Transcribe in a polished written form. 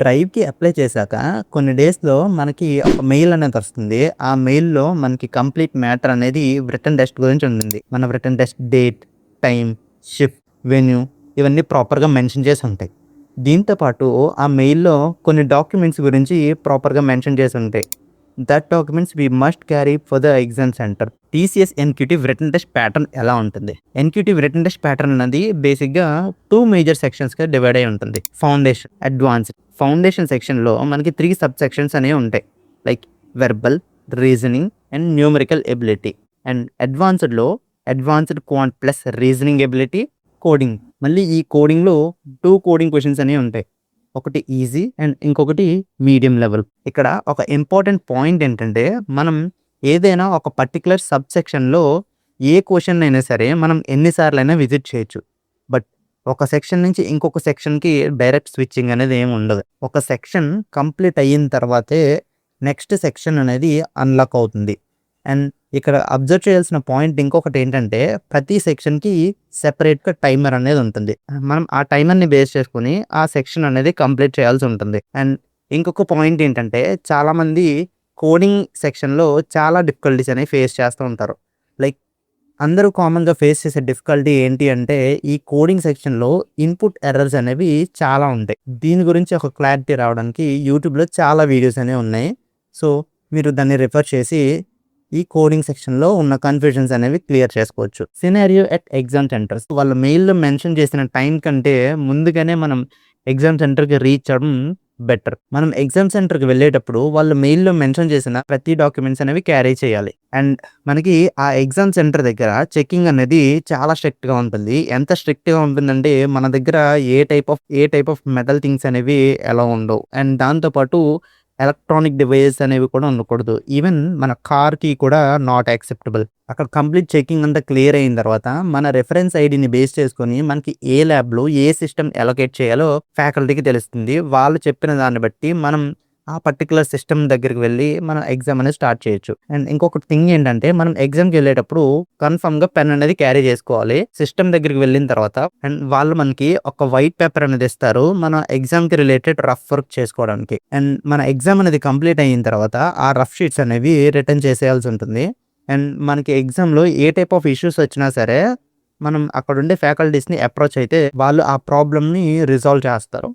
డ్రైవ్‌కి apply చేశాక కొన్ని డేస్‌లో మనకి ఒక మెయిల్ అనేది వస్తుంది. ఆ మెయిల్‌లో మనకి కంప్లీట్ మ్యాటర్ అనేది వ్రిటన్ టెస్ట్ గురించి ఉంటుంది. మన written test date, time, shift, venue ఇవన్నీ ప్రాపర్‌గా మెన్షన్ చేసి ఉంటాయి. దీంతో పాటు ఆ మెయిల్‌లో కొన్ని డాక్యుమెంట్స్ గురించి ప్రాపర్‌గా మెన్షన్ చేసి ఉంటాయి. That documents we must carry for the exam centre. TCS NQT written test pattern ఎలా ఉంటుంది? ఎన్‌క్యూటీ వ్రిటన్ టెస్ట్ ప్యాటర్న్ అనేది బేసిక్‌గా 2 మేజర్ సెక్షన్స్‌గా డివైడ్ అయ్యి ఉంటుంది. Foundation, advanced. ఫౌండేషన్ సెక్షన్‌లో మనకి 3 సబ్ సెక్షన్స్ అనేవి ఉంటాయి. Like verbal, reasoning and numerical ability. And అడ్వాన్స్డ్‌లో advanced quant plus reasoning ability, coding. మళ్ళీ ఈ కోడింగ్‌లో 2 కోడింగ్ క్వెషన్స్ అనేవి ఉంటాయి. ఒకటి ఈజీ అండ్ ఇంకొకటి మీడియం లెవెల్. ఇక్కడ ఒక ఇంపార్టెంట్ పాయింట్ ఏంటంటే, మనం ఏదైనా ఒక పర్టిక్యులర్ సబ్ సెక్షన్‌లో ఏ క్వెషన్ అయినా సరే మనం ఎన్ని సార్లైనా విజిట్ చేయొచ్చు. బట్ ఒక సెక్షన్ నుంచి ఇంకొక సెక్షన్‌కి డైరెక్ట్ స్విచ్చింగ్ అనేది ఏమి ఉండదు. ఒక సెక్షన్ కంప్లీట్ అయిన తర్వాతే నెక్స్ట్ సెక్షన్ అనేది అన్‌లాక్ అవుతుంది. అండ్ ఇక్కడ అబ్జర్వ్ చేయాల్సిన పాయింట్ ఇంకొకటి ఏంటంటే, ప్రతి సెక్షన్‌కి సెపరేట్‌గా టైమర్ అనేది ఉంటుంది. మనం ఆ టైమర్‌ని బేస్ చేసుకొని ఆ సెక్షన్ అనేది కంప్లీట్ చేయాల్సి ఉంటుంది. అండ్ ఇంకొక పాయింట్ ఏంటంటే, చాలామంది కోడింగ్ సెక్షన్‌లో చాలా డిఫికల్టీస్ అనేవి ఫేస్ చేస్తూ ఉంటారు. లైక్ అందరూ కామన్‌గా ఫేస్ చేసే డిఫికల్టీ ఏంటి అంటే, ఈ కోడింగ్ సెక్షన్‌లో ఇన్‌పుట్ ఎర్రర్స్ అనేవి చాలా ఉంటాయి. దీని గురించి ఒక క్లారిటీ రావడానికి యూట్యూబ్‌లో చాలా వీడియోస్ అనేవి ఉన్నాయి. సో, మీరు దాన్ని రిఫర్ చేసి ఈ కోడింగ్ సెక్షన్‌లో ఉన్న కన్‌ఫ్యూజన్స్ అనేవి క్లియర్ చేసుకోవచ్చు. Scenario at exam centres. వాళ్ళ మెయిల్‌లో మెన్షన్ చేసిన టైం కంటే ముందుగానే మనం ఎగ్జామ్ సెంటర్‌కి రీచ్ అవ్వడం బెటర్. మనం ఎగ్జామ్ సెంటర్‌కి వెళ్ళేటప్పుడు వాళ్ళు మెయిల్‌లో మెన్షన్ చేసిన ప్రతి డాక్యుమెంట్స్ అనేవి క్యారీ చేయాలి. అండ్ మనకి ఆ ఎగ్జామ్ సెంటర్ దగ్గర చెకింగ్ అనేది చాలా స్ట్రిక్ట్‌గా ఉంటుంది. ఎంత స్ట్రిక్ట్‌గా ఉంటుందంటే, మన దగ్గర ఏ టైప్ ఆఫ్ మెటల్ థింగ్స్ అనేవి అలౌ ఉండవు. అండ్ దాంతో పాటు ఎలక్ట్రానిక్ డివైసెస్ అనేవి కూడా ఉండకూడదు. ఈవెన్ మన కార్‌కి కూడా నాట్ యాక్సెప్టబుల్. అక్కడ కంప్లీట్ చెకింగ్ అంతా క్లియర్ అయిన తర్వాత మన రిఫరెన్స్ ఐడీని బేస్ చేసుకొని మనకి ఏ ల్యాబ్‌లో ఏ సిస్టమ్ అలొకేట్ చేయాలో ఫ్యాకల్టీకి తెలుస్తుంది. వాళ్ళు చెప్పిన దాన్ని బట్టి మనం ఆ పర్టిక్యులర్ సిస్టమ్ దగ్గరికి వెళ్ళి మనం ఎగ్జామ్ అనేది స్టార్ట్ చేయొచ్చు. అండ్ ఇంకొక థింగ్ ఏంటంటే, మనం ఎగ్జామ్‌కి వెళ్ళేటప్పుడు కన్ఫర్మ్‌గా పెన్ అనేది క్యారీ చేసుకోవాలి. సిస్టమ్ దగ్గరికి వెళ్ళిన తర్వాత అండ్ వాళ్ళు మనకి ఒక వైట్ పేపర్ అనేది ఇస్తారు. మన ఎగ్జామ్‌కి రిలేటెడ్ రఫ్ వర్క్ చేసుకోవడానికి. అండ్ మన ఎగ్జామ్ అనేది కంప్లీట్ అయిన తర్వాత ఆ రఫ్ షీట్స్ అనేవి రిటర్న్ చేసేయాల్సి ఉంటుంది. అండ్ మనకి ఎగ్జామ్‌లో ఏ టైప్ ఆఫ్ ఇష్యూస్ వచ్చినా సరే, మనం అక్కడుండే ఫ్యాకల్టీస్‌ని అప్రోచ్ అయితే వాళ్ళు ఆ ప్రాబ్లమ్‌ని రిజాల్వ్ చేస్తారు.